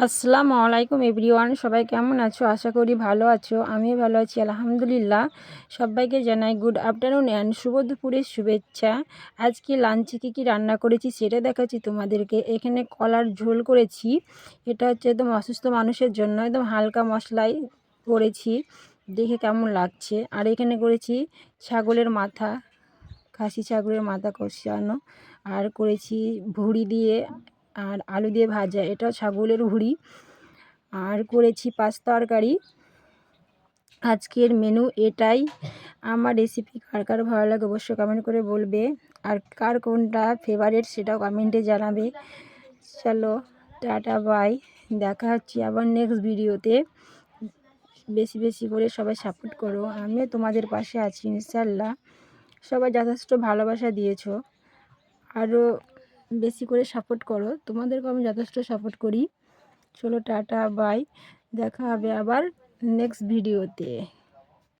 আসসালামু আলাইকুম এভরিওয়ান, সবাই কেমন আছো? আশা করি ভালো আছো। আমিও ভালো আছি আলহামদুলিল্লাহ। সবাইকে জানাই গুড আফটারনুন অ্যান্ড শুভ দুপুরের শুভেচ্ছা। আজকে লাঞ্চে কী রান্না করেছি সেটা দেখাচ্ছি তোমাদেরকে। এখানে কলার ঝোল করেছি, এটা হচ্ছে একদম অসুস্থ মানুষের জন্য, একদম হালকা মশলায় করেছি, দেখে কেমন লাগছে। আর এখানে করেছি ছাগলের মাথা, খাসি ছাগলের মাথা কষানো, আর করেছি ভুঁড়ি দিয়ে আর আলু দিয়ে ভাজা, এটাও ছাগলের ভুঁড়ি। আর করেছি পাঁচ তরকারি। আজকের মেনু এটাই। আমার রেসিপি কার কার ভালো লাগে অবশ্যই কমেন্ট করে বলবে, আর কার কোনটা ফেভারিট সেটাও কমেন্টে জানাবে। চলো টাটা বাই, দেখা হচ্ছে আবার নেক্সট ভিডিওতে। বেশি বেশি করে সবাই সাপোর্ট করো, আমিও তোমাদের পাশে আছি ইনশাল্লাহ। সবাই যথেষ্ট ভালোবাসা দিয়েছো, আরও বেশি করে সাপোর্ট করো, তোমাদেরকে আমি যথেষ্ট সাপোর্ট করি। চলো টাটা বাই, দেখা হবে আবার নেক্সট ভিডিওতে।